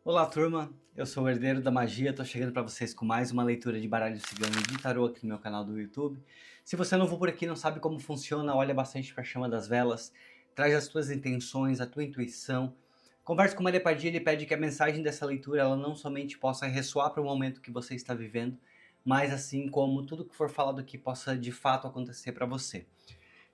Olá, turma. Eu sou o Herdeiro da Magia. Tô chegando para vocês com mais uma leitura de baralho cigano e de tarô aqui no meu canal do YouTube. Se você é novo por aqui e não sabe como funciona, olha bastante para a chama das velas, traz as tuas intenções, a tua intuição. Converse com Maria Padilha e pede que a mensagem dessa leitura ela não somente possa ressoar para o momento que você está vivendo, mas assim como tudo que for falado aqui possa de fato acontecer para você.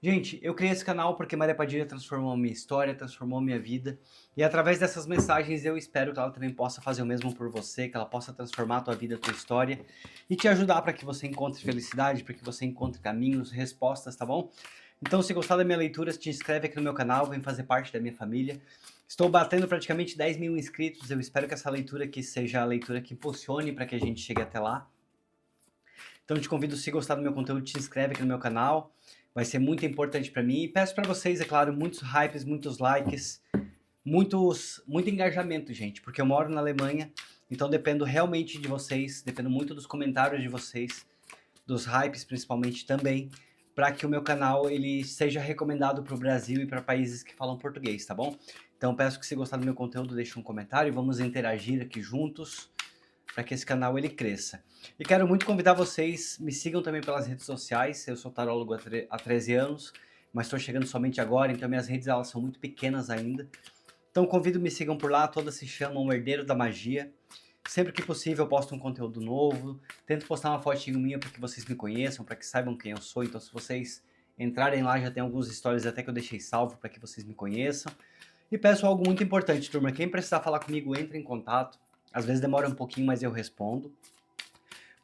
Gente, eu criei esse canal porque Maria Padilha transformou a minha história, transformou a minha vida. E através dessas mensagens eu espero que ela também possa fazer o mesmo por você, que ela possa transformar a tua vida, a tua história e te ajudar para que você encontre felicidade, para que você encontre caminhos, respostas, tá bom? Então, se gostar da minha leitura, te inscreve aqui no meu canal, vem fazer parte da minha família. Estou batendo praticamente 10 mil inscritos, eu espero que essa leitura aqui seja a leitura que impulsione para que a gente chegue até lá. Então, te convido, se gostar do meu conteúdo, te inscreve aqui no meu canal. Vai ser muito importante para mim. E peço para vocês, é claro, muitos hypes, muitos likes, muito engajamento, gente. Porque eu moro na Alemanha, então dependo realmente de vocês, dependo muito dos comentários de vocês, dos hypes principalmente também, para que o meu canal ele seja recomendado para o Brasil e para países que falam português, tá bom? Então peço que se gostar do meu conteúdo, deixe um comentário e vamos interagir aqui juntos para que esse canal ele cresça. E quero muito convidar vocês, me sigam também pelas redes sociais, eu sou tarólogo há 13 anos, mas estou chegando somente agora, então minhas redes elas são muito pequenas ainda. Então convido, me sigam por lá, todas se chamam Herdeiro da Magia. Sempre que possível eu posto um conteúdo novo, tento postar uma fotinho minha para que vocês me conheçam, para que saibam quem eu sou, então se vocês entrarem lá já tem alguns stories até que eu deixei salvo para que vocês me conheçam. E peço algo muito importante, turma, quem precisar falar comigo, entre em contato. Às vezes demora um pouquinho, mas eu respondo.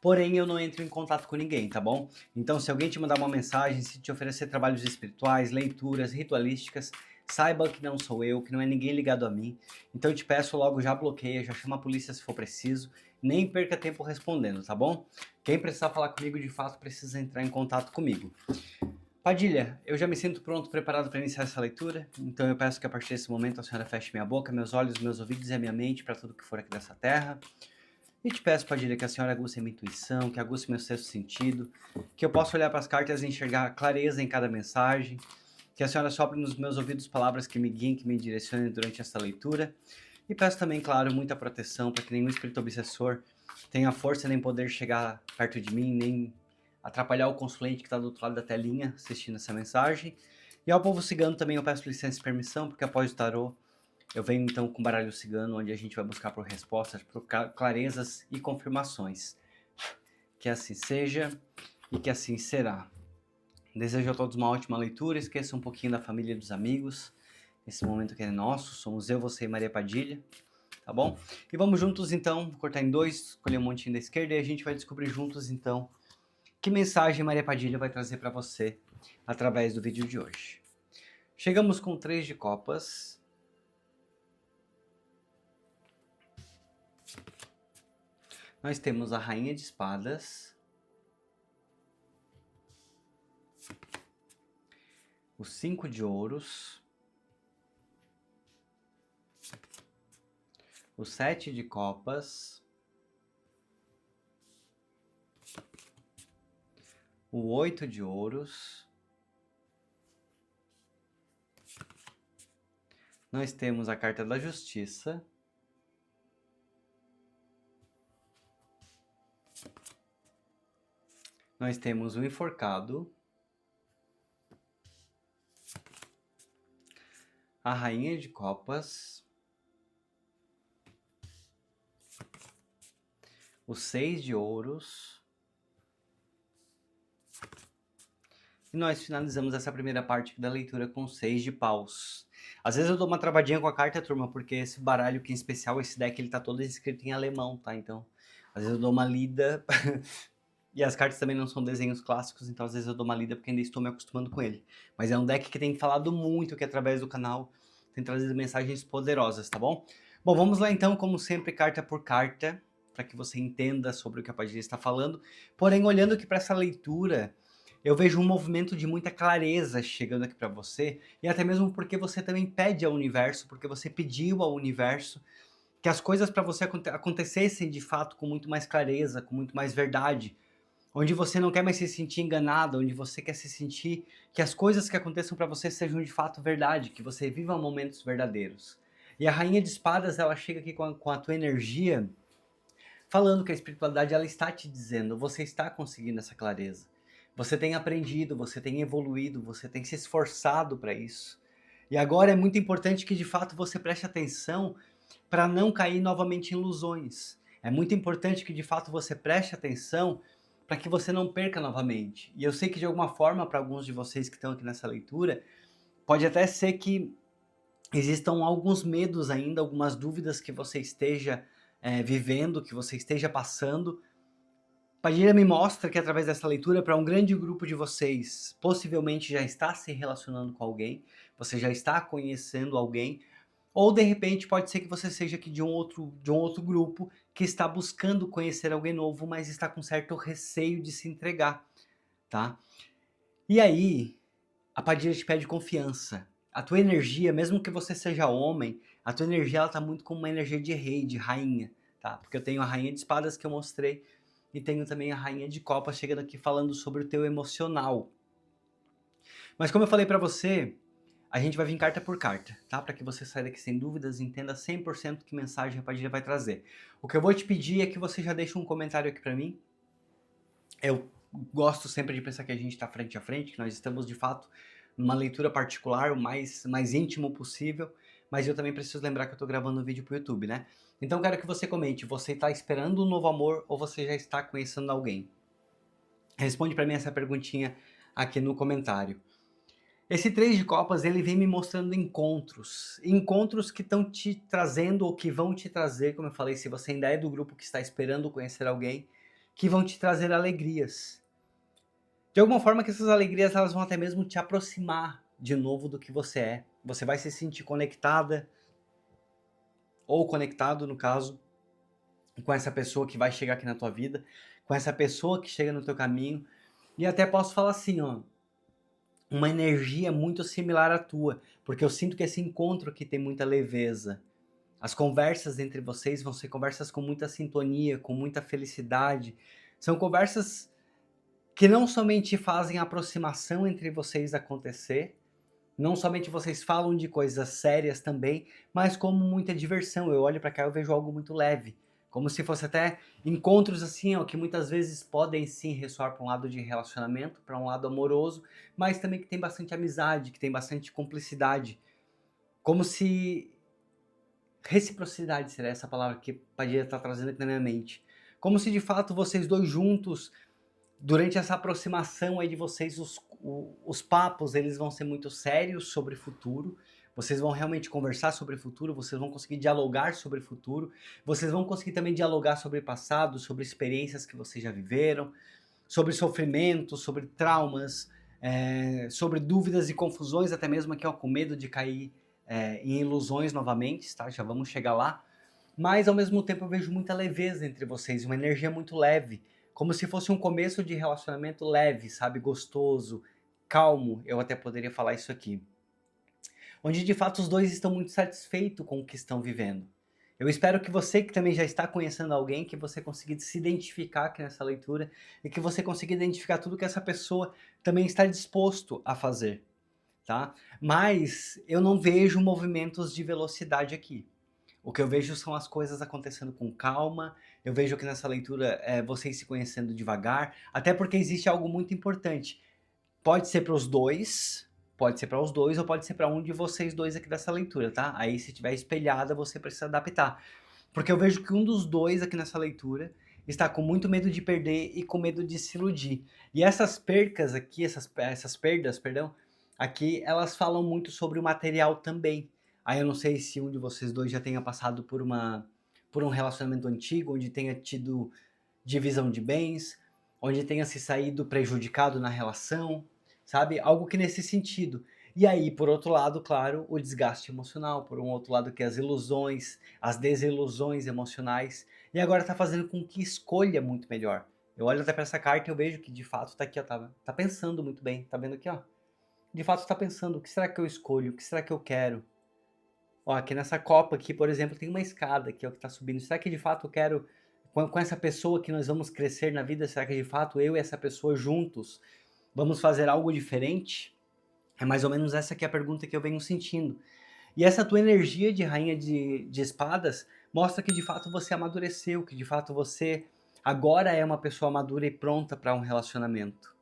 Porém, eu não entro em contato com ninguém, tá bom? Então, se alguém te mandar uma mensagem, se te oferecer trabalhos espirituais, leituras, ritualísticas, saiba que não sou eu, que não é ninguém ligado a mim. Então, eu te peço logo, já bloqueia, já chama a polícia se for preciso. Nem perca tempo respondendo, tá bom? Quem precisar falar comigo, de fato, precisa entrar em contato comigo. Padilha, eu já me sinto pronto, preparado para iniciar essa leitura, então eu peço que a partir desse momento a senhora feche minha boca, meus olhos, meus ouvidos e a minha mente para tudo que for aqui dessa terra. E te peço, Padilha, que a senhora aguce a minha intuição, que aguce meu sexto sentido, que eu possa olhar para as cartas e enxergar clareza em cada mensagem, que a senhora sopre nos meus ouvidos palavras que me guiem, que me direcionem durante essa leitura. E peço também, claro, muita proteção para que nenhum espírito obsessor tenha força nem poder chegar perto de mim, nem atrapalhar o consulente que está do outro lado da telinha assistindo essa mensagem. E ao povo cigano também eu peço licença e permissão, porque após o tarô eu venho então com o baralho cigano, onde a gente vai buscar por respostas, por clarezas e confirmações. Que assim seja e que assim será. Desejo a todos uma ótima leitura, esqueça um pouquinho da família e dos amigos. Esse momento que é nosso, somos eu, você e Maria Padilha, tá bom? E vamos juntos então, vou cortar em dois, escolher um montinho da esquerda e a gente vai descobrir juntos então que mensagem Maria Padilha vai trazer para você através do vídeo de hoje. Chegamos com 3 de copas. Nós temos a Rainha de Espadas. O 5 de ouros. O 7 de copas. O 8 de ouros. Nós temos a carta da Justiça. Nós temos o Enforcado. A Rainha de Copas. O 6 de ouros. E nós finalizamos essa primeira parte da leitura com 6 de paus. Às vezes eu dou uma travadinha com a carta, turma, porque esse baralho aqui em especial, esse deck, ele tá todo escrito em alemão, tá? Então, às vezes eu dou uma lida e as cartas também não são desenhos clássicos, então às vezes eu dou uma lida porque ainda estou me acostumando com ele. Mas é um deck que tem falado muito aqui através do canal, tem trazido mensagens poderosas, tá bom? Bom, vamos lá então, como sempre, carta por carta, para que você entenda sobre o que a Padilha está falando. Porém, olhando aqui para essa leitura, eu vejo um movimento de muita clareza chegando aqui para você, e até mesmo porque você também pede ao universo, porque você pediu ao universo que as coisas para você acontecessem de fato com muito mais clareza, com muito mais verdade, onde você não quer mais se sentir enganado, onde você quer se sentir que as coisas que aconteçam para você sejam de fato verdade, que você viva momentos verdadeiros. E a Rainha de Espadas, ela chega aqui com a tua energia, falando que a espiritualidade, ela está te dizendo, você está conseguindo essa clareza. Você tem aprendido, você tem evoluído, você tem se esforçado para isso. E agora é muito importante que de fato você preste atenção para não cair novamente em ilusões. É muito importante que de fato você preste atenção para que você não perca novamente. E eu sei que de alguma forma, para alguns de vocês que estão aqui nessa leitura, pode até ser que existam alguns medos ainda, algumas dúvidas que você esteja vivendo, que você esteja passando. Padilha me mostra que através dessa leitura, para um grande grupo de vocês, possivelmente já está se relacionando com alguém, você já está conhecendo alguém, ou de repente pode ser que você seja aqui de um outro grupo que está buscando conhecer alguém novo, mas está com certo receio de se entregar, tá? E aí, a Padilha te pede confiança. A tua energia, mesmo que você seja homem, a tua energia ela tá muito como uma energia de rei, de rainha, tá? Porque eu tenho a Rainha de Espadas que eu mostrei e tenho também a Rainha de Copas chegando aqui falando sobre o teu emocional. Mas como eu falei pra você, a gente vai vir carta por carta, tá? Para que você saia daqui sem dúvidas e entenda 100% que mensagem a Padilha vai trazer. O que eu vou te pedir é que você já deixe um comentário aqui pra mim. Eu gosto sempre de pensar que a gente está frente a frente, que nós estamos de fato numa leitura particular, o mais íntimo possível, mas eu também preciso lembrar que eu estou gravando um vídeo para o YouTube, né? Então eu quero que você comente, você está esperando um novo amor ou você já está conhecendo alguém? Responde para mim essa perguntinha aqui no comentário. Esse 3 de copas, ele vem me mostrando encontros que estão te trazendo ou que vão te trazer, como eu falei, se você ainda é do grupo que está esperando conhecer alguém, que vão te trazer alegrias. De alguma forma que essas alegrias elas vão até mesmo te aproximar de novo do que você é. Você vai se sentir conectada, ou conectado no caso, com essa pessoa que vai chegar aqui na tua vida, com essa pessoa que chega no teu caminho, e até posso falar assim, ó, uma energia muito similar à tua, porque eu sinto que esse encontro aqui tem muita leveza. As conversas entre vocês vão ser conversas com muita sintonia, com muita felicidade. São conversas que não somente fazem a aproximação entre vocês acontecer, não somente vocês falam de coisas sérias também, mas como muita diversão. Eu olho para cá e eu vejo algo muito leve, como se fosse até encontros assim, ó, que muitas vezes podem sim ressoar para um lado de relacionamento, para um lado amoroso, mas também que tem bastante amizade, que tem bastante cumplicidade. Como se reciprocidade seria essa palavra que Padilha está trazendo aqui na minha mente. Como se de fato vocês dois juntos, durante essa aproximação aí de vocês, os papos eles vão ser muito sérios sobre o futuro. Vocês vão realmente conversar sobre o futuro, vocês vão conseguir dialogar sobre o futuro, vocês vão conseguir também dialogar sobre o passado, sobre experiências que vocês já viveram, sobre sofrimento, sobre traumas, sobre dúvidas e confusões, até mesmo aqui ó, com medo de cair em ilusões novamente, tá? Já vamos chegar lá. Mas ao mesmo tempo eu vejo muita leveza entre vocês, uma energia muito leve, como se fosse um começo de relacionamento leve, sabe? Gostoso, calmo, eu até poderia falar isso aqui. Onde de fato os dois estão muito satisfeitos com o que estão vivendo. Eu espero que você que também já está conhecendo alguém, que você consiga se identificar aqui nessa leitura e que você consiga identificar tudo que essa pessoa também está disposto a fazer, tá? Mas eu não vejo movimentos de velocidade aqui. O que eu vejo são as coisas acontecendo com calma, eu vejo que nessa leitura vocês se conhecendo devagar, até porque existe algo muito importante. Pode ser para os dois, pode ser para os dois ou pode ser para um de vocês dois aqui dessa leitura, tá? Aí se tiver espelhada você precisa adaptar. Porque eu vejo que um dos dois aqui nessa leitura está com muito medo de perder e com medo de se iludir. E essas percas aqui, essas perdas, perdão, aqui elas falam muito sobre o material também. Aí eu não sei se um de vocês dois já tenha passado por um relacionamento antigo, onde tenha tido divisão de bens, onde tenha se saído prejudicado na relação, sabe? Algo que nesse sentido. E aí, por outro lado, claro, o desgaste emocional, por um outro lado que as ilusões, as desilusões emocionais, e agora tá fazendo com que escolha muito melhor. Eu olho até para essa carta e eu vejo que de fato tá aqui, ó, tá pensando muito bem, tá vendo aqui, ó? De fato tá pensando, o que será que eu escolho? O que será que eu quero? Ó, aqui nessa copa aqui, por exemplo, tem uma escada aqui, ó, que tá subindo. Será que de fato eu quero, com essa pessoa que nós vamos crescer na vida, será que de fato eu e essa pessoa juntos vamos fazer algo diferente? É mais ou menos essa que é a pergunta que eu venho sentindo. E essa tua energia de rainha de espadas mostra que de fato você amadureceu, que de fato você agora é uma pessoa madura e pronta para um relacionamento.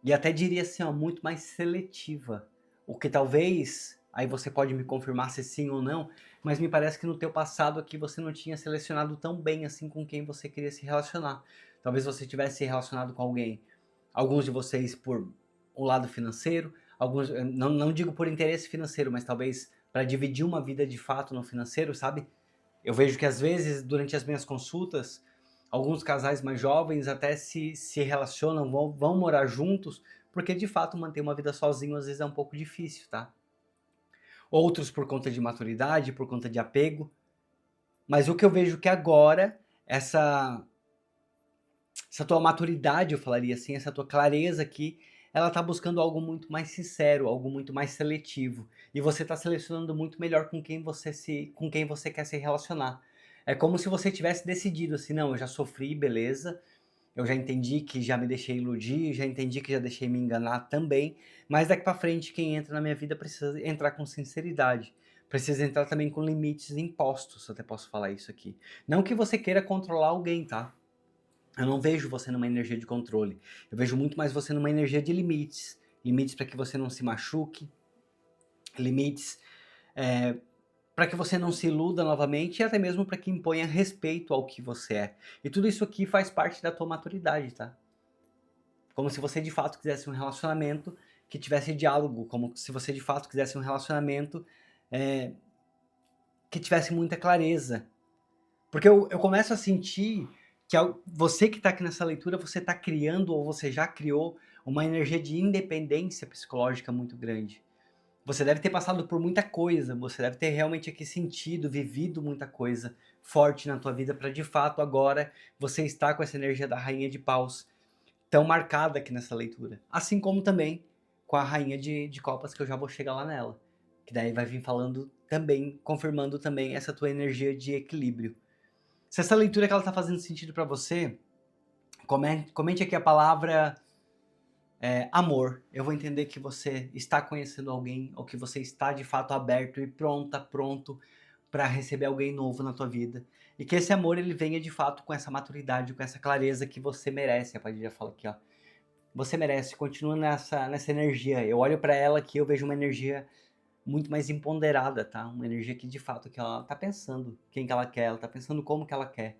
E até diria assim, ó, muito mais seletiva. O que talvez, aí você pode me confirmar se sim ou não, mas me parece que no teu passado aqui você não tinha selecionado tão bem assim com quem você queria se relacionar. Talvez você tivesse se relacionado com alguém, alguns de vocês por um lado financeiro, alguns, não digo por interesse financeiro, mas talvez para dividir uma vida de fato no financeiro, sabe? Eu vejo que às vezes, durante as minhas consultas, alguns casais mais jovens até se relacionam, vão morar juntos, porque de fato manter uma vida sozinho às vezes é um pouco difícil, tá? Outros por conta de maturidade, por conta de apego. Mas o que eu vejo que agora, essa tua maturidade, eu falaria assim, essa tua clareza aqui, ela tá buscando algo muito mais sincero, algo muito mais seletivo. E você tá selecionando muito melhor com quem você quer se relacionar. É como se você tivesse decidido assim, não, eu já sofri, beleza. Eu já entendi que já me deixei iludir, já entendi que já deixei me enganar também, mas daqui pra frente quem entra na minha vida precisa entrar com sinceridade. Precisa entrar também com limites impostos, eu até posso falar isso aqui. Não que você queira controlar alguém, tá? Eu não vejo você numa energia de controle. Eu vejo muito mais você numa energia de limites. Limites para que você não se machuque. Limites para que você não se iluda novamente e até mesmo para que imponha respeito ao que você é. E tudo isso aqui faz parte da tua maturidade, tá? Como se você de fato quisesse um relacionamento que tivesse diálogo. Como se você de fato quisesse um relacionamento que tivesse muita clareza. Porque eu começo a sentir que você que está aqui nessa leitura, você está criando ou você já criou uma energia de independência psicológica muito grande. Você deve ter passado por muita coisa, você deve ter realmente aqui sentido, vivido muita coisa forte na tua vida para de fato agora você estar com essa energia da rainha de paus tão marcada aqui nessa leitura. Assim como também com a rainha de copas, que eu já vou chegar lá nela. Que daí vai vir falando também, confirmando também essa tua energia de equilíbrio. Se essa leitura que ela está fazendo sentido para você, comente aqui a palavra amor. Eu vou entender que você está conhecendo alguém ou que você está de fato aberto e pronto para receber alguém novo na tua vida. E que esse amor ele venha de fato com essa maturidade, com essa clareza que você merece. A Padilha fala aqui, ó. Você merece, continua nessa energia. Eu olho para ela aqui, eu vejo uma energia muito mais empoderada, tá? Uma energia que de fato que ela tá pensando quem que ela quer, ela tá pensando como que ela quer.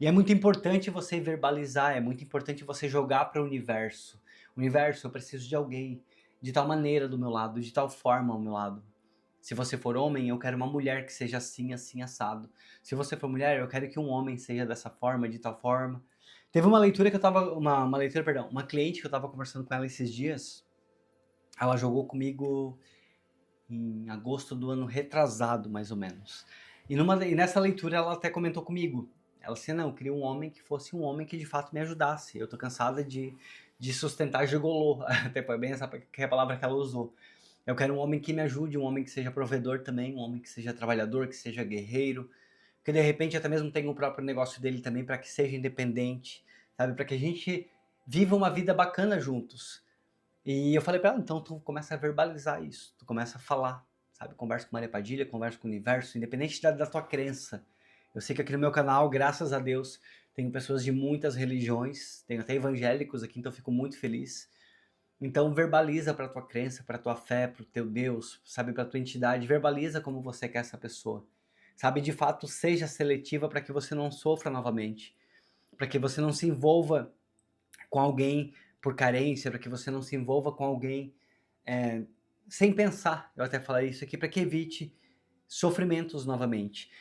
E é muito importante você verbalizar, é muito importante você jogar para o universo. Universo, eu preciso de alguém de tal maneira do meu lado, de tal forma ao meu lado. Se você for homem, eu quero uma mulher que seja assim, assim, assado. Se você for mulher, eu quero que um homem seja dessa forma, de tal forma. Teve uma leitura que eu tava. Uma leitura, perdão, uma cliente que eu tava conversando com ela esses dias. Ela jogou comigo em agosto do ano retrasado, mais ou menos. E nessa leitura ela até comentou comigo. Ela disse, não, eu queria um homem que fosse um homem que de fato me ajudasse. Eu tô cansada de sustentar gigolô. Até foi bem essa que é a palavra que ela usou. Eu quero um homem que me ajude, um homem que seja provedor também, um homem que seja trabalhador, que seja guerreiro, que de repente até mesmo tenha o próprio negócio dele também para que seja independente, sabe? Para que a gente viva uma vida bacana juntos. E eu falei pra ela, então tu começa a verbalizar isso, tu começa a falar, sabe? Conversa com Maria Padilha, conversa com o universo, independente da tua crença. Eu sei que aqui no meu canal, graças a Deus, tenho pessoas de muitas religiões, tenho até evangélicos aqui, então eu fico muito feliz. Então verbaliza pra tua crença, pra tua fé, pro teu Deus, sabe? Pra tua entidade, verbaliza como você quer essa pessoa. Sabe? De fato, seja seletiva para que você não sofra novamente, para que você não se envolva com alguém por carência, para que você não se envolva com alguém sem pensar. Eu até falei isso aqui para que evite sofrimentos novamente.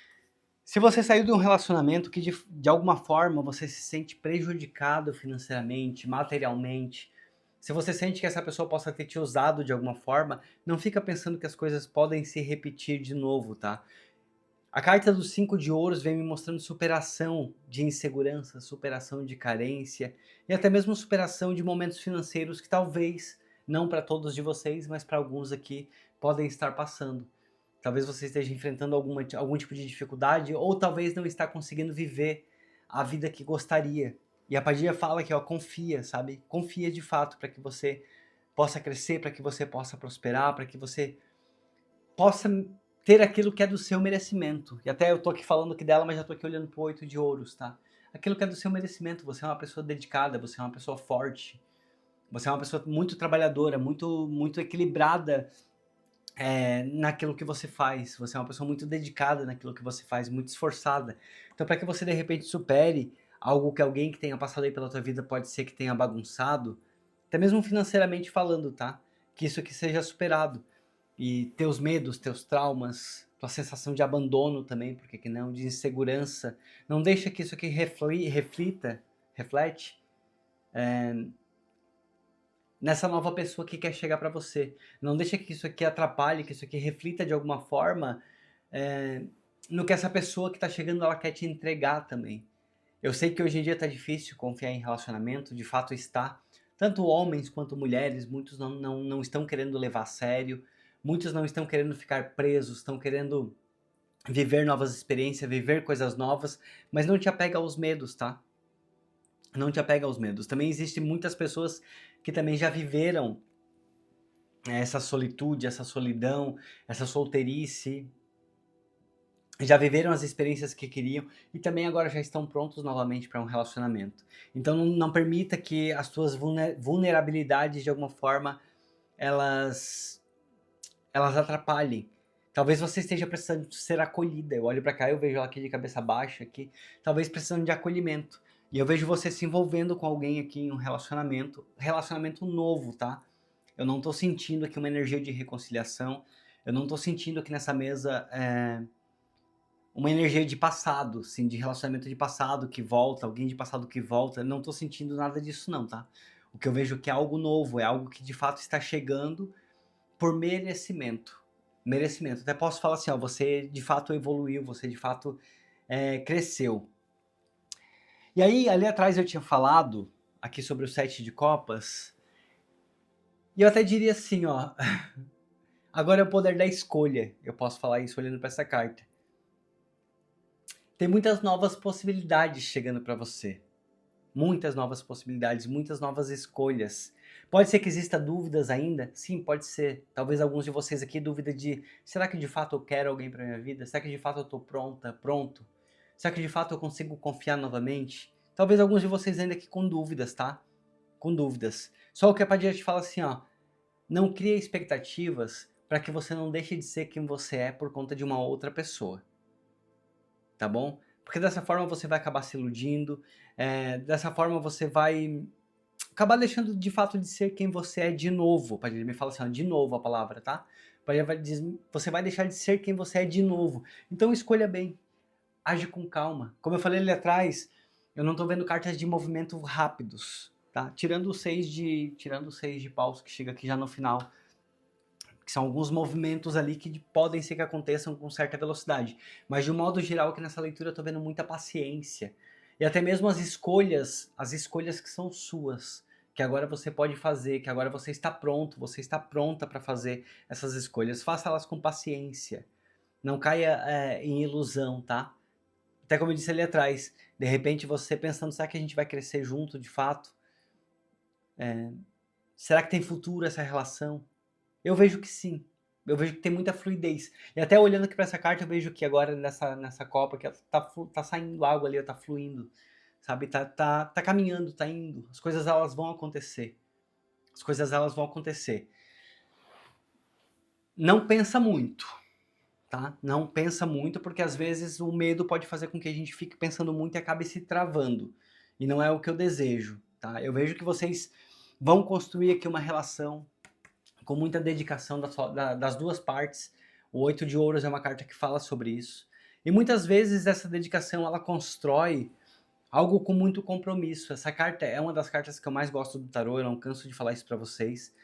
Se você saiu de um relacionamento que de alguma forma você se sente prejudicado financeiramente, materialmente, se você sente que essa pessoa possa ter te usado de alguma forma, não fica pensando que as coisas podem se repetir de novo, tá? A carta dos 5 de ouros vem me mostrando superação de insegurança, superação de carência e até mesmo superação de momentos financeiros que talvez, não para todos de vocês, mas para alguns aqui, podem estar passando. Talvez você esteja enfrentando algum tipo de dificuldade ou talvez não está conseguindo viver a vida que gostaria. E a Padilha fala que, ó, confia, sabe? Confia de fato para que você possa crescer, para que você possa prosperar, para que você possa ter aquilo que é do seu merecimento. E até eu tô aqui falando aqui dela, mas já tô aqui olhando pro 8 de ouros, tá? Aquilo que é do seu merecimento. Você é uma pessoa dedicada, você é uma pessoa forte, você é uma pessoa muito trabalhadora, muito equilibrada naquilo que você faz. Você é uma pessoa muito dedicada naquilo que você faz, muito esforçada. Então, para que você de repente supere algo que alguém que tenha passado aí pela tua vida pode ser que tenha bagunçado, até mesmo financeiramente falando, tá? Que isso aqui seja superado. E teus medos, teus traumas, tua sensação de abandono também, porque que não, de insegurança, não deixa que isso aqui reflete nessa nova pessoa que quer chegar para você. Não deixa que isso aqui atrapalhe, que isso aqui reflita de alguma forma no que essa pessoa que está chegando ela quer te entregar também. Eu sei que hoje em dia tá difícil confiar em relacionamento, de fato está. Tanto homens quanto mulheres, muitos não estão querendo levar a sério, muitos não estão querendo ficar presos, estão querendo viver novas experiências, viver coisas novas, mas não te apega aos medos, tá? Não te apega aos medos. Também existem muitas pessoas que também já viveram essa solitude, essa solidão, essa solteirice, já viveram as experiências que queriam e também agora já estão prontos novamente para um relacionamento. Então não permita que as suas vulnerabilidades de alguma forma elas atrapalhem. Talvez você esteja precisando ser acolhida. Eu olho para cá, eu vejo ela aqui de cabeça baixa aqui, talvez precisando de acolhimento. E eu vejo você se envolvendo com alguém aqui em um relacionamento novo, tá? Eu não tô sentindo aqui uma energia de reconciliação. Eu não tô sentindo aqui nessa mesa uma energia de passado, assim, de relacionamento de passado que volta, alguém de passado que volta. Não tô sentindo nada disso não, tá? O que eu vejo que é algo novo, é algo que de fato está chegando por merecimento. Merecimento. Até posso falar assim, ó, você de fato evoluiu, você de fato cresceu. E aí, ali atrás eu tinha falado aqui sobre o 7 de copas, e eu até diria assim, ó, agora é o poder da escolha. Eu posso falar isso olhando para essa carta. Tem muitas novas possibilidades chegando para você. Muitas novas possibilidades, muitas novas escolhas. Pode ser que exista dúvidas ainda? Sim, pode ser. Talvez alguns de vocês aqui dúvida de, será que de fato eu quero alguém para minha vida? Será que de fato eu estou pronto? Será que de fato eu consigo confiar novamente? Talvez alguns de vocês ainda aqui com dúvidas, tá? Com dúvidas. Só o que a Padilha te fala assim, ó, não crie expectativas para que você não deixe de ser quem você é por conta de uma outra pessoa. Tá bom? Porque dessa forma você vai acabar se iludindo, dessa forma você vai acabar deixando de fato de ser quem você é de novo. Padilha me fala assim, ó, de novo a palavra, tá? Você vai deixar de ser quem você é de novo. Então escolha bem, age com calma. Como eu falei ali atrás, eu não tô vendo cartas de movimento rápidos, tá? Tirando o 6 de paus que chega aqui já no final, que são alguns movimentos ali que podem ser que aconteçam com certa velocidade. Mas de um modo geral aqui nessa leitura eu tô vendo muita paciência. E até mesmo as escolhas que são suas, que agora você pode fazer, que agora você está pronto, você está pronta para fazer essas escolhas. Faça elas com paciência. Não caia em ilusão, tá? Até como eu disse ali atrás, de repente você pensando, será que a gente vai crescer junto de fato? Será que tem futuro essa relação? Eu vejo que sim. Eu vejo que tem muita fluidez. E até olhando aqui para essa carta, eu vejo que agora nessa copa que tá saindo água ali, tá fluindo. Sabe? Tá caminhando, tá indo. As coisas elas vão acontecer. As coisas elas vão acontecer. Não pensa muito, tá? Não pensa muito, porque às vezes o medo pode fazer com que a gente fique pensando muito e acabe se travando. E não é o que eu desejo, tá? Eu vejo que vocês vão construir aqui uma relação com muita dedicação das duas partes. O 8 de ouros é uma carta que fala sobre isso. E muitas vezes essa dedicação ela constrói algo com muito compromisso. Essa carta é uma das cartas que eu mais gosto do tarô, eu não canso de falar isso para vocês.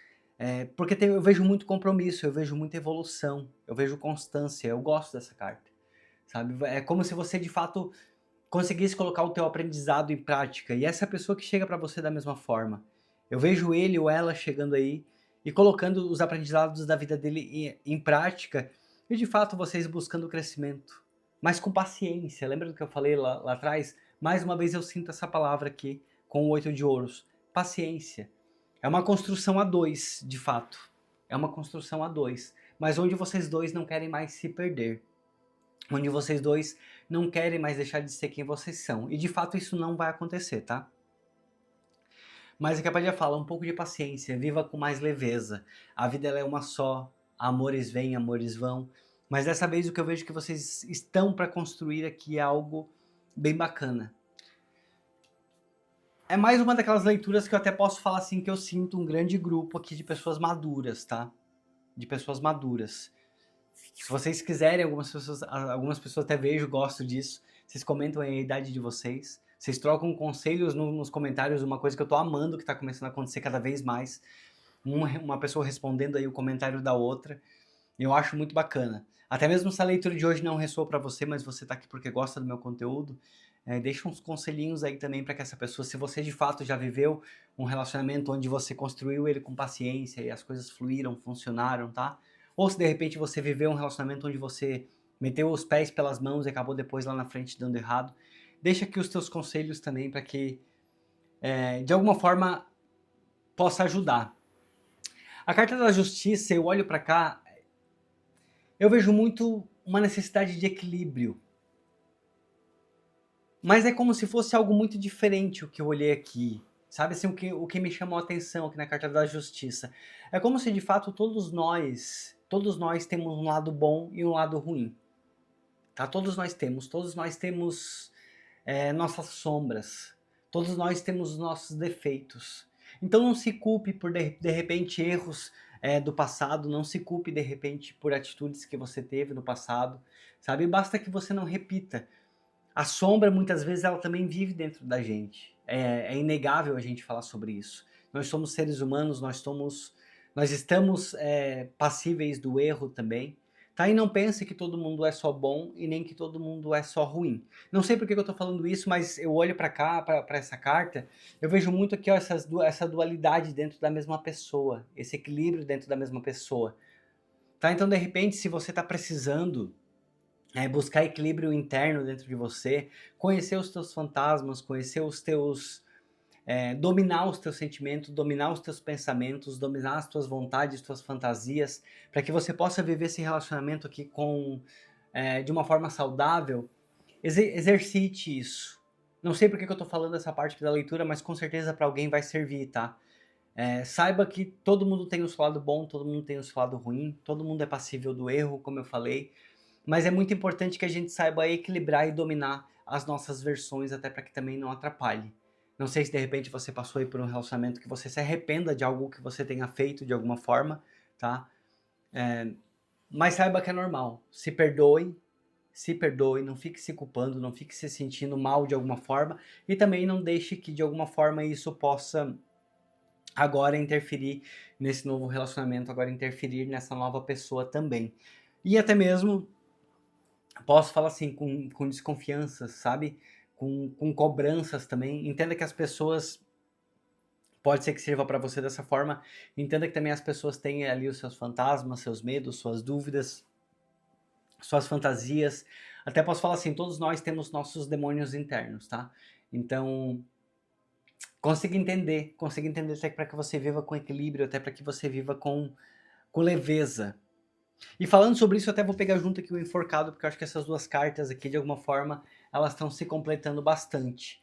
Porque eu vejo muito compromisso, eu vejo muita evolução, eu vejo constância, eu gosto dessa carta. Sabe? É como se você de fato conseguisse colocar o teu aprendizado em prática. E essa pessoa que chega para você da mesma forma. Eu vejo ele ou ela chegando aí e colocando os aprendizados da vida dele em prática e de fato vocês buscando o crescimento. Mas com paciência. Lembra do que eu falei lá atrás? Mais uma vez eu sinto essa palavra aqui com o 8 de ouros. Paciência. É uma construção a dois, de fato. É uma construção a dois. mas onde vocês dois não querem mais se perder. Onde vocês dois não querem mais deixar de ser quem vocês são. E de fato isso não vai acontecer, tá? Mas é capaz de falar um pouco de paciência, viva com mais leveza. A vida ela é uma só, amores vêm, amores vão. Mas dessa vez o que eu vejo que vocês estão para construir aqui é algo bem bacana. É mais uma daquelas leituras que eu até posso falar assim que eu sinto um grande grupo aqui de pessoas maduras, tá? De pessoas maduras. Se vocês quiserem, algumas pessoas até vejo, gosto disso. Vocês comentam aí a idade de vocês. Vocês trocam conselhos nos comentários, uma coisa que eu tô amando que tá começando a acontecer cada vez mais. Uma pessoa respondendo aí o comentário da outra. Eu acho muito bacana. Até mesmo se a leitura de hoje não ressoou para você, mas você tá aqui porque gosta do meu conteúdo, deixa uns conselhinhos aí também para que essa pessoa, se você de fato já viveu um relacionamento onde você construiu ele com paciência e as coisas fluíram, funcionaram, tá? Ou se de repente você viveu um relacionamento onde você meteu os pés pelas mãos e acabou depois lá na frente dando errado, deixa aqui os teus conselhos também para que de alguma forma possa ajudar. A carta da justiça, eu olho para cá, eu vejo muito uma necessidade de equilíbrio. Mas é como se fosse algo muito diferente o que eu olhei aqui. Sabe assim, o que me chamou a atenção aqui na carta da justiça. É como se de fato todos nós temos um lado bom e um lado ruim. Tá? Todos nós temos nossas sombras. Todos nós temos os nossos defeitos. Então não se culpe por de repente erros do passado, não se culpe de repente por atitudes que você teve no passado, sabe? Basta que você não repita. A sombra muitas vezes ela também vive dentro da gente. É inegável a gente falar sobre isso. Nós somos seres humanos, nós estamos passíveis do erro também. Tá? E não pense que todo mundo é só bom e nem que todo mundo é só ruim. Não sei por que eu tô falando isso, mas eu olho para cá, para essa carta, eu vejo muito aqui ó, essa dualidade dentro da mesma pessoa, esse equilíbrio dentro da mesma pessoa. Tá? Então, de repente, se você tá precisando buscar equilíbrio interno dentro de você, conhecer os teus fantasmas, conhecer os teus... dominar os teus sentimentos, dominar os teus pensamentos, dominar as tuas vontades, tuas fantasias, para que você possa viver esse relacionamento aqui de uma forma saudável, exercite isso. Não sei porque que eu tô falando essa parte da leitura, mas com certeza para alguém vai servir, tá? Saiba que todo mundo tem o seu lado bom, todo mundo tem o seu lado ruim, todo mundo é passível do erro, como eu falei, mas é muito importante que a gente saiba equilibrar e dominar as nossas versões, até para que também não atrapalhe. Não sei se de repente você passou aí por um relacionamento que você se arrependa de algo que você tenha feito de alguma forma, tá? Mas saiba que é normal. Se perdoe, não fique se culpando, não fique se sentindo mal de alguma forma e também não deixe que de alguma forma isso possa agora interferir nesse novo relacionamento, agora interferir nessa nova pessoa também. E até mesmo posso falar assim, com desconfiança, sabe? Com cobranças também. Entenda que as pessoas, pode ser que sirva para você dessa forma, entenda que também as pessoas têm ali os seus fantasmas, seus medos, suas dúvidas, suas fantasias. Até posso falar assim, todos nós temos nossos demônios internos, tá? Então, consiga entender até para que você viva com equilíbrio, até para que você viva com leveza. E falando sobre isso, eu até vou pegar junto aqui o enforcado, porque eu acho que essas duas cartas aqui, de alguma forma, elas estão se completando bastante.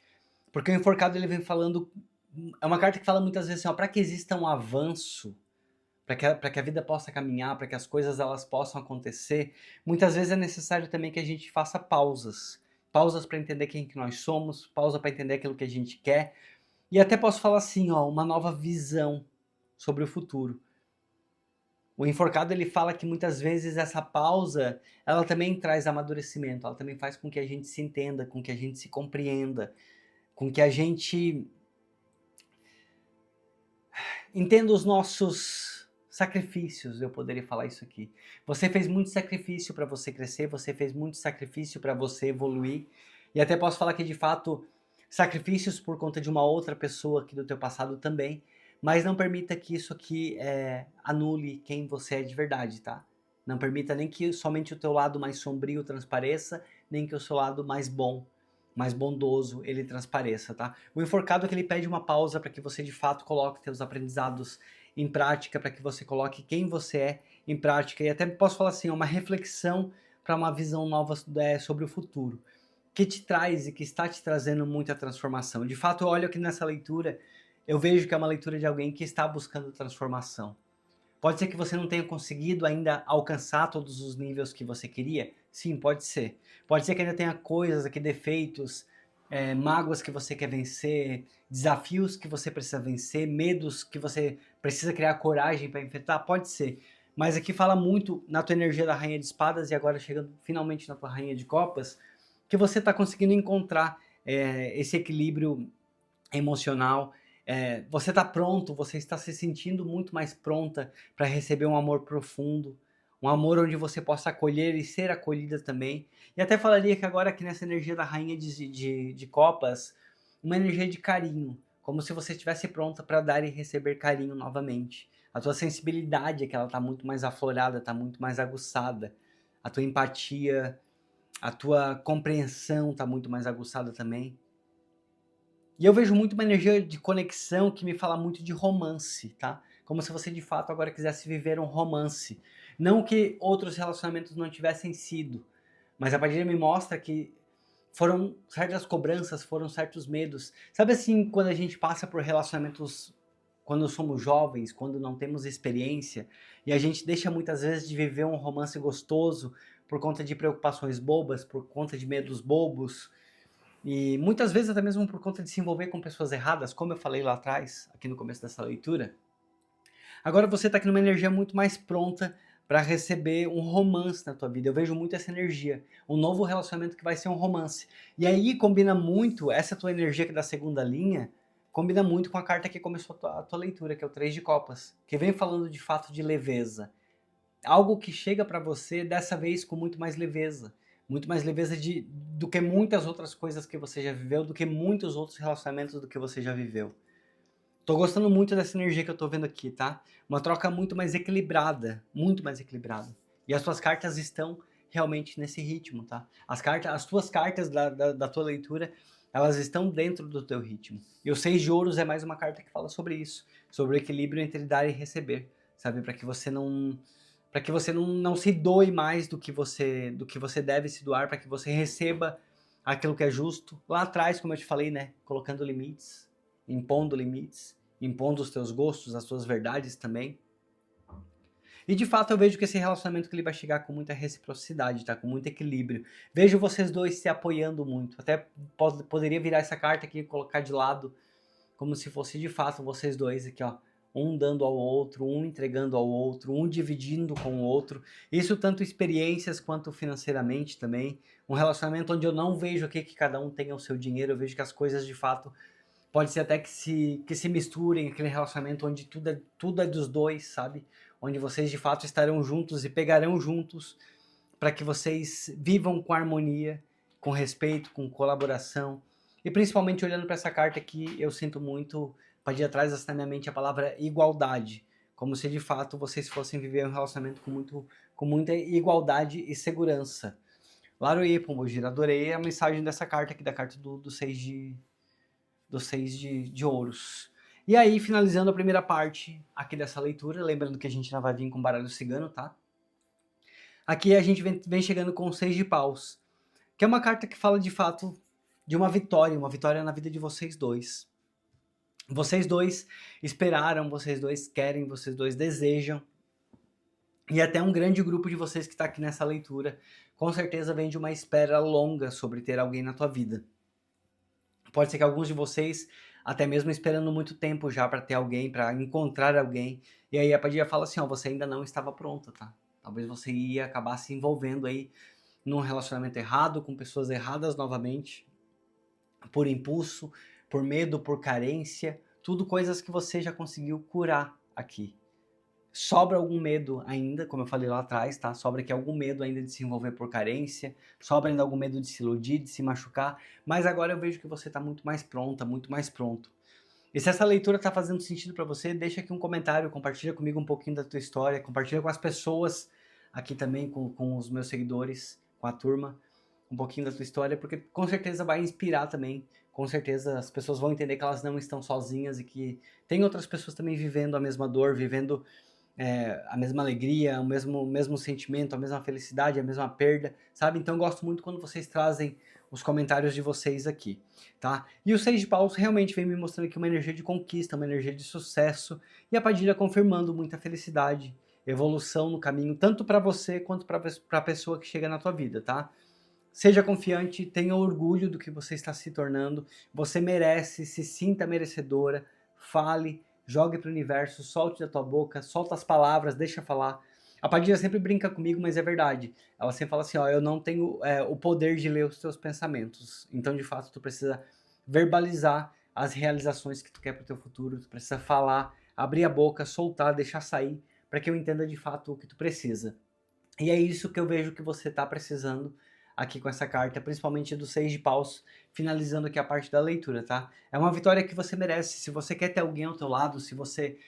Porque o enforcado, ele vem falando... É uma carta que fala muitas vezes assim, ó, para que exista um avanço, para que a vida possa caminhar, para que as coisas elas possam acontecer, muitas vezes é necessário também que a gente faça pausas. Pausas para entender quem que nós somos, pausa para entender aquilo que a gente quer. E até posso falar assim, ó, uma nova visão sobre o futuro. O enforcado ele fala que muitas vezes essa pausa, ela também traz amadurecimento, ela também faz com que a gente se entenda, com que a gente se compreenda, com que a gente entenda os nossos sacrifícios, eu poderia falar isso aqui. Você fez muito sacrifício para você crescer, você fez muito sacrifício para você evoluir, e até posso falar que de fato, sacrifícios por conta de uma outra pessoa aqui do teu passado também, mas não permita que isso aqui anule quem você é de verdade, tá? Não permita nem que somente o teu lado mais sombrio transpareça, nem que o seu lado mais bom, mais bondoso, ele transpareça, tá? O enforcado é que ele pede uma pausa para que você de fato coloque teus aprendizados em prática, para que você coloque quem você é em prática, e até posso falar assim, uma reflexão para uma visão nova sobre o futuro, que te traz e que está te trazendo muita transformação. De fato, eu olho aqui nessa leitura, eu vejo que é uma leitura de alguém que está buscando transformação. Pode ser que você não tenha conseguido ainda alcançar todos os níveis que você queria? Sim, pode ser. Pode ser que ainda tenha coisas aqui, defeitos, mágoas que você quer vencer, desafios que você precisa vencer, medos que você precisa criar coragem para enfrentar? Pode ser. Mas aqui fala muito na tua energia da Rainha de Espadas e agora chegando finalmente na tua Rainha de Copas, que você está conseguindo encontrar esse equilíbrio emocional. Você está pronto, você está se sentindo muito mais pronta para receber um amor profundo, um amor onde você possa acolher e ser acolhida também. E até falaria que agora aqui nessa energia da Rainha de Copas, uma energia de carinho, como se você estivesse pronta para dar e receber carinho novamente. A tua sensibilidade é que ela está muito mais aflorada, está muito mais aguçada. A tua empatia, a tua compreensão está muito mais aguçada também. E eu vejo muito uma energia de conexão que me fala muito de romance, tá? Como se você de fato agora quisesse viver um romance. Não que outros relacionamentos não tivessem sido, mas a partir me mostra que foram certas cobranças, foram certos medos. Sabe assim, quando a gente passa por relacionamentos, quando somos jovens, quando não temos experiência, e a gente deixa muitas vezes de viver um romance gostoso por conta de preocupações bobas, por conta de medos bobos, e muitas vezes até mesmo por conta de se envolver com pessoas erradas, como eu falei lá atrás, aqui no começo dessa leitura. Agora você está aqui numa energia muito mais pronta para receber um romance na tua vida. Eu vejo muito essa energia, um novo relacionamento que vai ser um romance. E aí combina muito, essa tua energia aqui da segunda linha, combina muito com a carta que começou a tua leitura, que é o 3 de Copas, que vem falando de fato de leveza. Algo que chega para você dessa vez com muito mais leveza do que muitas outras coisas que você já viveu, do que muitos outros relacionamentos do que você já viveu. Tô gostando muito dessa energia que eu tô vendo aqui, tá? Uma troca muito mais equilibrada, muito mais equilibrada. E as suas cartas estão realmente nesse ritmo, tá? As tuas cartas da tua leitura, elas estão dentro do teu ritmo. E o 6 de ouros é mais uma carta que fala sobre isso, sobre o equilíbrio entre dar e receber, sabe? Para que você não se doe mais do que você deve se doar, para que você receba aquilo que é justo. Lá atrás, como eu te falei, né, colocando limites, impondo os teus gostos, as tuas verdades também. E de fato eu vejo que esse relacionamento que ele vai chegar com muita reciprocidade, tá? Com muito equilíbrio. Vejo vocês dois se apoiando muito. Até poderia virar essa carta aqui e colocar de lado, como se fosse de fato vocês dois aqui, ó. Um dando ao outro, um entregando ao outro, um dividindo com o outro. Isso tanto experiências quanto financeiramente também. Um relacionamento onde eu não vejo aqui que cada um tenha o seu dinheiro, eu vejo que as coisas de fato pode ser até que se misturem, aquele relacionamento onde tudo é dos dois, sabe? Onde vocês de fato estarão juntos e pegarão juntos para que vocês vivam com harmonia, com respeito, com colaboração. E principalmente olhando para essa carta aqui, eu sinto muito, para atrás na minha mente a palavra igualdade, como se de fato vocês fossem viver um relacionamento com muita igualdade e segurança. Laroie, Pombogira, adorei a mensagem dessa carta aqui, da carta do 6 de ouros. E aí, finalizando a primeira parte aqui dessa leitura, lembrando que a gente não vai vir com baralho cigano, tá? Aqui a gente vem chegando com o 6 de paus, que é uma carta que fala de fato de uma vitória na vida de vocês dois. Vocês dois esperaram, vocês dois querem, vocês dois desejam. E até um grande grupo de vocês que está aqui nessa leitura, com certeza vem de uma espera longa sobre ter alguém na tua vida. Pode ser que alguns de vocês, até mesmo esperando muito tempo já para ter alguém, para encontrar alguém, e aí a Padilha fala assim, ó, você ainda não estava pronta, tá? Talvez você ia acabar se envolvendo aí num relacionamento errado, com pessoas erradas novamente, por impulso, por medo, por carência, tudo coisas que você já conseguiu curar aqui. Sobra algum medo ainda, como eu falei lá atrás, tá? Sobra aqui algum medo ainda de se envolver por carência, sobra ainda algum medo de se iludir, de se machucar, mas agora eu vejo que você tá muito mais pronta, muito mais pronto. E se essa leitura tá fazendo sentido para você, deixa aqui um comentário, compartilha comigo um pouquinho da tua história, compartilha com as pessoas aqui também, com os meus seguidores, com a turma, um pouquinho da tua história, porque com certeza vai inspirar também, com certeza as pessoas vão entender que elas não estão sozinhas e que tem outras pessoas também vivendo a mesma dor, vivendo a mesma alegria, o mesmo sentimento, a mesma felicidade, a mesma perda, sabe? Então eu gosto muito quando vocês trazem os comentários de vocês aqui, tá? E o 6 de paus realmente vem me mostrando aqui uma energia de conquista, uma energia de sucesso, e a Padilha confirmando muita felicidade, evolução no caminho, tanto para você quanto para a pessoa que chega na tua vida, tá? Seja confiante, tenha orgulho do que você está se tornando, você merece, se sinta merecedora, fale, jogue para o universo, solte da tua boca, solta as palavras, deixa falar. A Padilha sempre brinca comigo, mas é verdade. Ela sempre fala assim, ó, eu não tenho o poder de ler os teus pensamentos. Então, de fato, tu precisa verbalizar as realizações que tu quer para o teu futuro, tu precisa falar, abrir a boca, soltar, deixar sair, para que eu entenda de fato o que tu precisa. E é isso que eu vejo que você está precisando aqui com essa carta, principalmente do 6 de paus, finalizando aqui a parte da leitura, tá? É uma vitória que você merece. Se você quer ter alguém ao teu lado, se você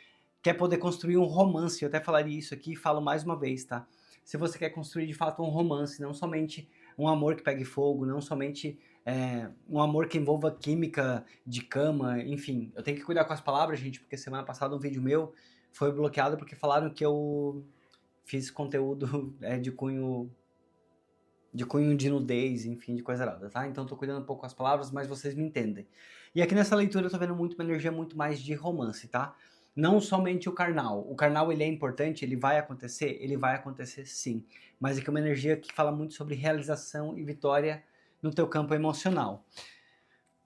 quer poder construir um romance, eu até falaria isso aqui e falo mais uma vez, tá? Se você quer construir de fato um romance, não somente um amor que pegue fogo, não somente um amor que envolva química de cama, enfim. Eu tenho que cuidar com as palavras, gente, porque semana passada um vídeo meu foi bloqueado porque falaram que eu fiz conteúdo de nudez, enfim, de coisa errada, tá? Então tô cuidando um pouco com as palavras, mas vocês me entendem. E aqui nessa leitura eu tô vendo uma energia muito mais de romance, tá? Não somente o carnal. O carnal, ele é importante, ele vai acontecer sim. Mas aqui é uma energia que fala muito sobre realização e vitória no teu campo emocional.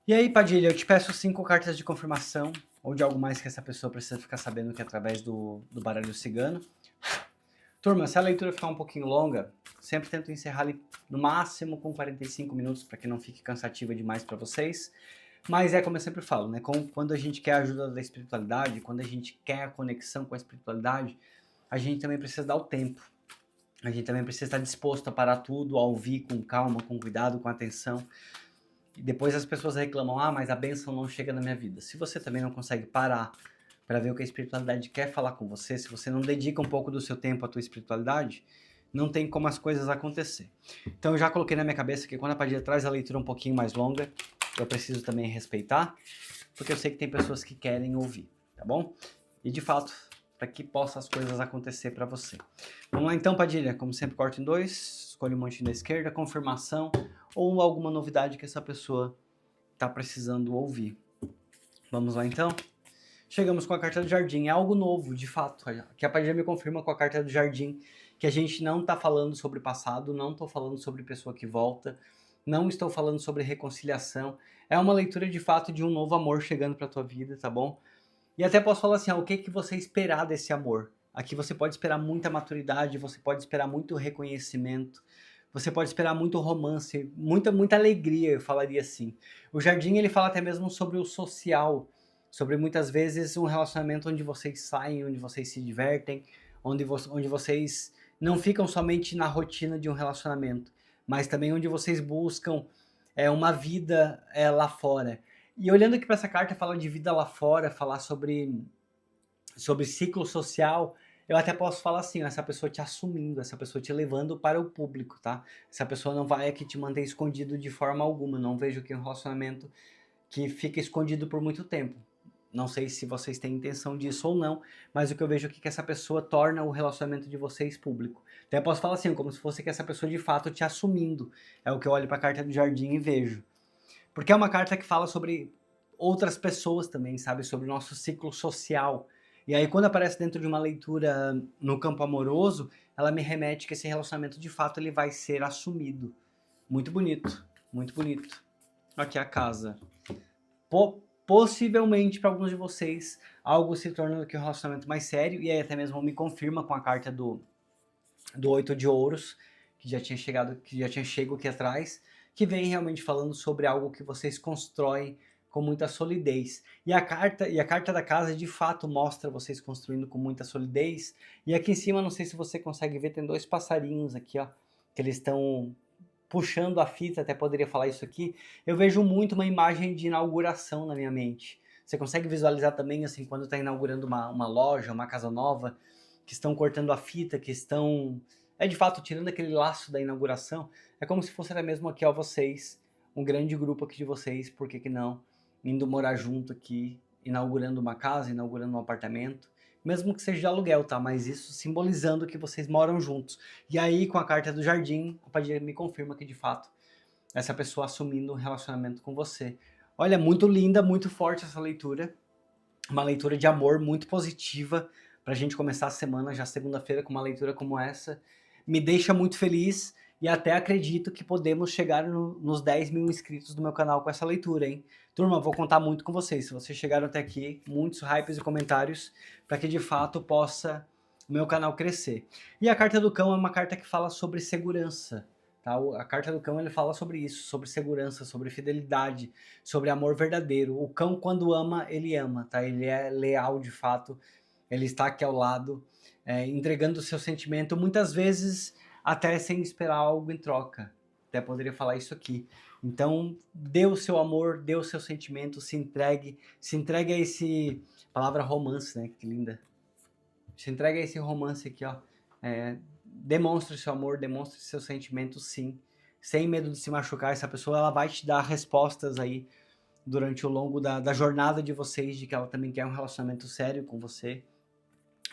E aí, Padilha, eu te peço 5 cartas de confirmação, ou de algo mais que essa pessoa precisa ficar sabendo que é através do baralho cigano. Turma, se a leitura ficar um pouquinho longa, sempre tento encerrar ali no máximo com 45 minutos, para que não fique cansativa demais para vocês. Mas é como eu sempre falo, né? Quando a gente quer a ajuda da espiritualidade, quando a gente quer a conexão com a espiritualidade, a gente também precisa dar o tempo. A gente também precisa estar disposto a parar tudo, a ouvir com calma, com cuidado, com atenção. E depois as pessoas reclamam, mas a bênção não chega na minha vida. Se você também não consegue parar para ver o que a espiritualidade quer falar com você, se você não dedica um pouco do seu tempo à tua espiritualidade, não tem como as coisas acontecer. Então eu já coloquei na minha cabeça que quando a Padilha traz a leitura um pouquinho mais longa, eu preciso também respeitar, porque eu sei que tem pessoas que querem ouvir, tá bom? E de fato, para que possam as coisas acontecer para você. Vamos lá então, Padilha, como sempre, corta em 2, escolhe um montinho da esquerda, confirmação ou alguma novidade que essa pessoa está precisando ouvir. Vamos lá então? Chegamos com a carta do jardim, é algo novo, de fato, que a Padilha me confirma com a carta do jardim, que a gente não está falando sobre passado, não estou falando sobre pessoa que volta, não estou falando sobre reconciliação, é uma leitura de fato de um novo amor chegando para tua vida, tá bom? E até posso falar assim, o que você esperar desse amor? Aqui você pode esperar muita maturidade, você pode esperar muito reconhecimento, você pode esperar muito romance, muita alegria, eu falaria assim. O jardim, ele fala até mesmo sobre o social, sobre muitas vezes um relacionamento onde vocês saem, onde vocês se divertem, onde vocês não ficam somente na rotina de um relacionamento, mas também onde vocês buscam uma vida lá fora. E olhando aqui para essa carta, fala de vida lá fora, falar sobre ciclo social, eu até posso falar assim, essa pessoa te assumindo, essa pessoa te levando para o público, tá? Essa pessoa não vai aqui te manter escondido de forma alguma, não vejo aqui um relacionamento que fica escondido por muito tempo. Não sei se vocês têm intenção disso ou não, mas o que eu vejo aqui é que essa pessoa torna o relacionamento de vocês público. Até posso falar assim, como se fosse que essa pessoa de fato te assumindo. É o que eu olho para a carta do jardim e vejo. Porque é uma carta que fala sobre outras pessoas também, sabe? Sobre o nosso ciclo social. E aí quando aparece dentro de uma leitura no campo amoroso, ela me remete que esse relacionamento de fato ele vai ser assumido. Muito bonito, muito bonito. Aqui a casa. Possivelmente para alguns de vocês, algo se tornando aqui um relacionamento mais sério, e aí até mesmo me confirma com a carta do 8 de ouros, que já tinha chego aqui atrás, que vem realmente falando sobre algo que vocês constroem com muita solidez. E a carta da casa de fato mostra vocês construindo com muita solidez. E aqui em cima, não sei se você consegue ver, tem 2 passarinhos aqui, ó, que eles estão puxando a fita, até poderia falar isso aqui. Eu vejo muito uma imagem de inauguração na minha mente. Você consegue visualizar também, assim, quando está inaugurando uma loja, uma casa nova, que estão cortando a fita, que estão, de fato, tirando aquele laço da inauguração. É como se fosse até mesmo aqui, ó, vocês, um grande grupo aqui de vocês, por que não, indo morar junto aqui, inaugurando uma casa, inaugurando um apartamento. mesmo que seja de aluguel, tá? Mas isso simbolizando que vocês moram juntos. E aí, com a carta do jardim, a Padilha me confirma que de fato essa pessoa assumindo um relacionamento com você. Olha, muito linda, muito forte essa leitura. Uma leitura de amor muito positiva pra gente começar a semana, já segunda-feira, com uma leitura como essa. Me deixa muito feliz e até acredito que podemos chegar nos 10 mil inscritos do meu canal com essa leitura, hein? Turma, vou contar muito com vocês. Se vocês chegaram até aqui, muitos hypes e comentários para que de fato possa o meu canal crescer. E a carta do cão é uma carta que fala sobre segurança. Tá? A carta do cão ele fala sobre isso, sobre segurança, sobre fidelidade, sobre amor verdadeiro. O cão, quando ama, ele ama, tá? Ele é leal de fato, ele está aqui ao lado, entregando o seu sentimento, muitas vezes até sem esperar algo em troca. Até poderia falar isso aqui. Então, dê o seu amor, dê o seu sentimento, se entregue a esse... Palavra romance, né? Que linda. Se entregue a esse romance aqui, ó. Demonstre seu amor, demonstre seu sentimento, sim. Sem medo de se machucar. Essa pessoa, ela vai te dar respostas aí durante o longo da jornada de vocês, de que ela também quer um relacionamento sério com você,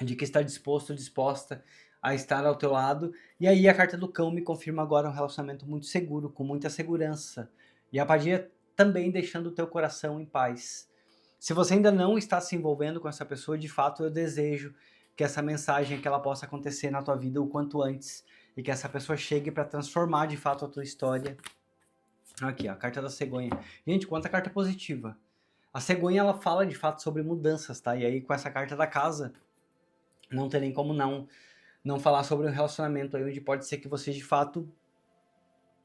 de que está disposto, disposta a estar ao teu lado. E aí a carta do cão me confirma agora um relacionamento muito seguro, com muita segurança. E a Padilha também deixando o teu coração em paz. Se você ainda não está se envolvendo com essa pessoa, de fato eu desejo que essa mensagem que ela possa acontecer na tua vida o quanto antes e que essa pessoa chegue para transformar de fato a tua história. Aqui, ó, a carta da cegonha. Gente, quanta carta positiva. A cegonha, ela fala de fato sobre mudanças, tá? E aí com essa carta da casa, não tem nem como não falar sobre um relacionamento aí onde pode ser que vocês de fato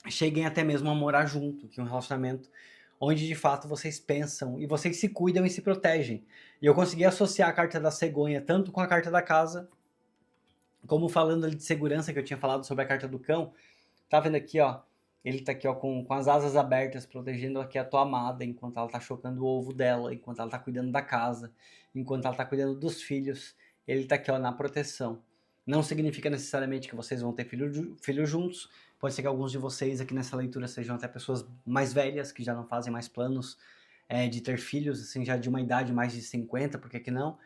cheguem até mesmo a morar junto, que é um relacionamento onde de fato vocês pensam e vocês se cuidam e se protegem. E eu consegui associar a carta da cegonha tanto com a carta da casa, como falando ali de segurança, que eu tinha falado sobre a carta do cão. Tá vendo aqui, ó? Ele tá aqui, ó, com as asas abertas, protegendo aqui a tua amada, enquanto ela tá chocando o ovo dela, enquanto ela tá cuidando da casa, enquanto ela tá cuidando dos filhos. Ele tá aqui, ó, na proteção. Não significa necessariamente que vocês vão ter filhos juntos. Pode ser que alguns de vocês aqui nessa leitura sejam até pessoas mais velhas, que já não fazem mais planos de ter filhos, assim, já de uma idade mais de 50, por que não?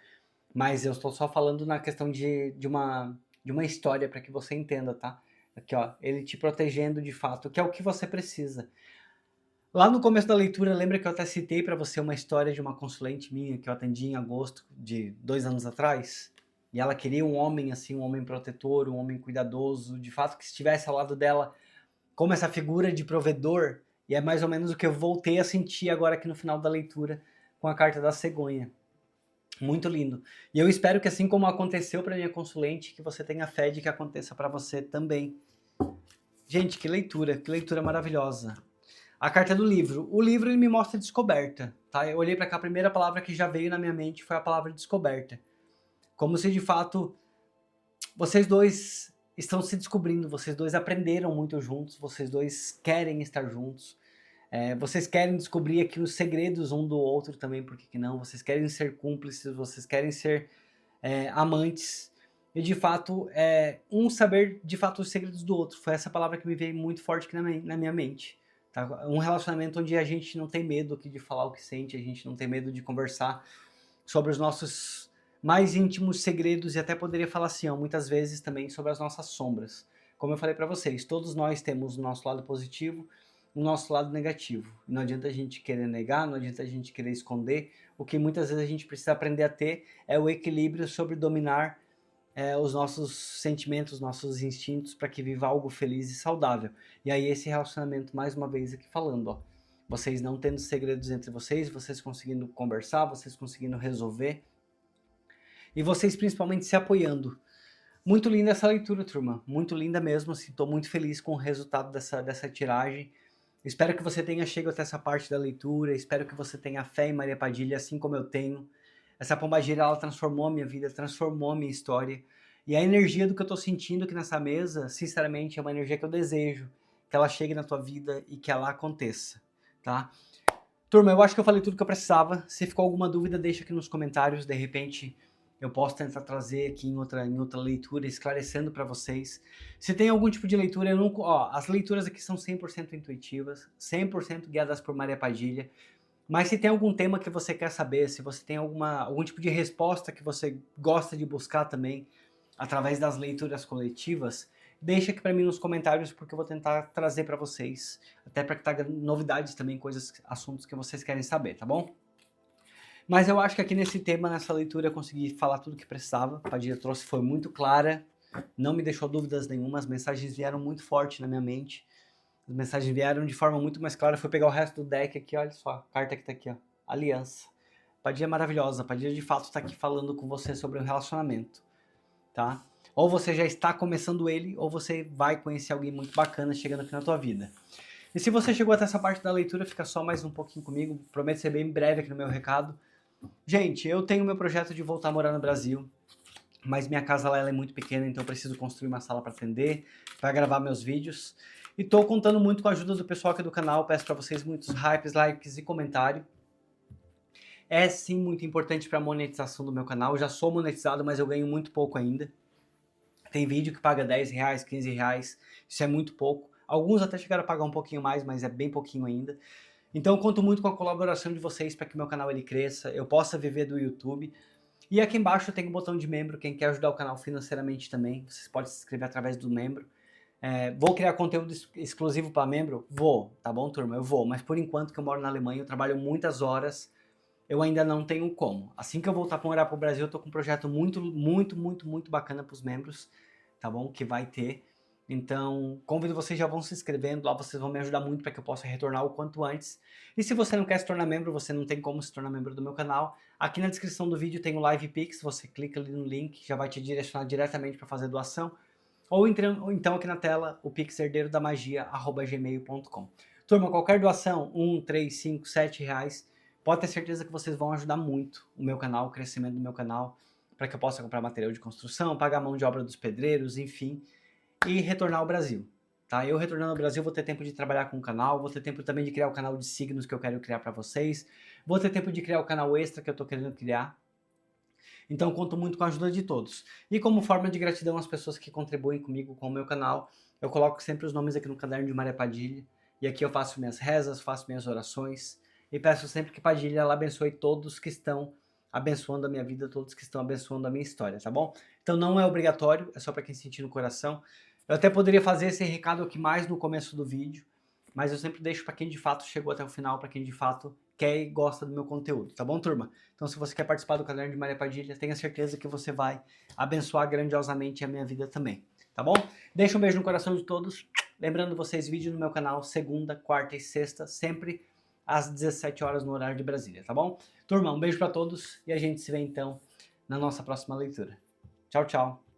Mas eu estou só falando na questão de uma história para que você entenda, tá? Aqui, ó, ele te protegendo de fato, que é o que você precisa. Lá no começo da leitura, lembra que eu até citei para você uma história de uma consulente minha que eu atendi em agosto de 2 anos atrás? E ela queria um homem assim, um homem protetor, um homem cuidadoso, de fato que estivesse ao lado dela como essa figura de provedor. E é mais ou menos o que eu voltei a sentir agora aqui no final da leitura com a carta da cegonha. Muito lindo. E eu espero que assim como aconteceu para minha consulente, que você tenha fé de que aconteça para você também. Gente, que leitura maravilhosa. A carta do livro. O livro ele me mostra descoberta, tá? Eu olhei para cá, a primeira palavra que já veio na minha mente foi a palavra descoberta. Como se de fato vocês dois estão se descobrindo, vocês dois aprenderam muito juntos, vocês dois querem estar juntos. Vocês querem descobrir aqui os segredos um do outro também, por que não? Vocês querem ser cúmplices, vocês querem ser amantes. E de fato, um saber de fato os segredos do outro. Foi essa palavra que me veio muito forte aqui na minha mente. Tá? Um relacionamento onde a gente não tem medo aqui de falar o que sente, a gente não tem medo de conversar sobre os nossos mais íntimos segredos e até poderia falar assim, ó, muitas vezes também sobre as nossas sombras. Como eu falei para vocês, todos nós temos o nosso lado positivo, o nosso lado negativo. Não adianta a gente querer negar, não adianta a gente querer esconder. O que muitas vezes a gente precisa aprender a ter é o equilíbrio sobre dominar os nossos sentimentos, nossos instintos, para que viva algo feliz e saudável. E aí esse relacionamento, mais uma vez aqui falando, ó, vocês não tendo segredos entre vocês, vocês conseguindo conversar, vocês conseguindo resolver, e vocês principalmente se apoiando. Muito linda essa leitura, turma, muito linda mesmo, assim, tô muito feliz com o resultado dessa tiragem. Espero que você tenha chegado até essa parte da leitura, espero que você tenha fé em Maria Padilha, assim como eu tenho. Essa pombagira, ela transformou a minha vida, transformou a minha história. E a energia do que eu tô sentindo aqui nessa mesa, sinceramente, é uma energia que eu desejo que ela chegue na tua vida e que ela aconteça, tá? Turma, eu acho que eu falei tudo que eu precisava. Se ficou alguma dúvida, deixa aqui nos comentários, de repente eu posso tentar trazer aqui em outra leitura, esclarecendo para vocês. Se tem algum tipo de leitura, as leituras aqui são 100% intuitivas, 100% guiadas por Maria Padilha. Mas se tem algum tema que você quer saber, se você tem algum tipo de resposta que você gosta de buscar também, através das leituras coletivas, deixa aqui para mim nos comentários, porque eu vou tentar trazer para vocês, até para que traga novidades também, coisas, assuntos que vocês querem saber, tá bom? Mas eu acho que aqui nesse tema, nessa leitura, eu consegui falar tudo o que precisava. A Padilha trouxe, foi muito clara, não me deixou dúvidas nenhuma, as mensagens vieram muito forte na minha mente. As mensagens vieram de forma muito mais clara. Eu fui pegar o resto do deck aqui, olha só, a carta que tá aqui, ó, Aliança. Padilha é maravilhosa, Padilha de fato está aqui falando com você sobre um relacionamento, tá? Ou você já está começando ele, ou você vai conhecer alguém muito bacana chegando aqui na tua vida. E se você chegou até essa parte da leitura, fica só mais um pouquinho comigo, prometo ser bem breve aqui no meu recado. Gente, eu tenho meu projeto de voltar a morar no Brasil, mas minha casa lá ela é muito pequena, então eu preciso construir uma sala para atender, para gravar meus vídeos. E tô contando muito com a ajuda do pessoal aqui do canal, peço para vocês muitos hypes, likes e comentário. É sim muito importante para a monetização do meu canal, eu já sou monetizado, mas eu ganho muito pouco ainda. Tem vídeo que paga 10 reais, 15 reais, isso é muito pouco. Alguns até chegaram a pagar um pouquinho mais, mas é bem pouquinho ainda. Então eu conto muito com a colaboração de vocês para que meu canal ele cresça, eu possa viver do YouTube. E aqui embaixo tem um botão de membro, quem quer ajudar o canal financeiramente também, vocês podem se inscrever através do membro. Vou criar conteúdo exclusivo para membro? Vou, tá bom, turma? Eu vou, mas por enquanto que eu moro na Alemanha, eu trabalho muitas horas, eu ainda não tenho como. Assim que eu voltar para morar para o Brasil, eu tô com um projeto muito bacana para os membros, tá bom? Que vai ter. Então, convido vocês, já vão se inscrevendo, lá vocês vão me ajudar muito para que eu possa retornar o quanto antes. E se você não quer se tornar membro, você não tem como se tornar membro do meu canal, aqui na descrição do vídeo tem o Live Pix, você clica ali no link, já vai te direcionar diretamente para fazer doação. Ou então aqui na tela, o pixherdeirodamagia@gmail.com. Turma, qualquer doação, 1, 3, 5, 7 reais, pode ter certeza que vocês vão ajudar muito o meu canal, o crescimento do meu canal, para que eu possa comprar material de construção, pagar a mão de obra dos pedreiros, enfim, e retornar ao Brasil. Tá? Eu retornando ao Brasil vou ter tempo de trabalhar com o canal, vou ter tempo também de criar o canal de signos que eu quero criar para vocês, vou ter tempo de criar o canal extra que eu estou querendo criar. Então conto muito com a ajuda de todos. E como forma de gratidão às pessoas que contribuem comigo com o meu canal, eu coloco sempre os nomes aqui no caderno de Maria Padilha, e aqui eu faço minhas rezas, faço minhas orações, e peço sempre que Padilha ela abençoe todos que estão abençoando a minha vida, todos que estão abençoando a minha história, tá bom? Então não é obrigatório, é só para quem sentir no coração. Eu até poderia fazer esse recado aqui mais no começo do vídeo, mas eu sempre deixo para quem de fato chegou até o final, para quem de fato quer e gosta do meu conteúdo, tá bom, turma? Então se você quer participar do Caderno de Maria Padilha, tenha certeza que você vai abençoar grandiosamente a minha vida também, tá bom? Deixa um beijo no coração de todos. Lembrando vocês, vídeo no meu canal segunda, quarta e sexta, sempre às 17 horas no horário de Brasília, tá bom? Turma, um beijo para todos e a gente se vê então na nossa próxima leitura. Tchau, tchau!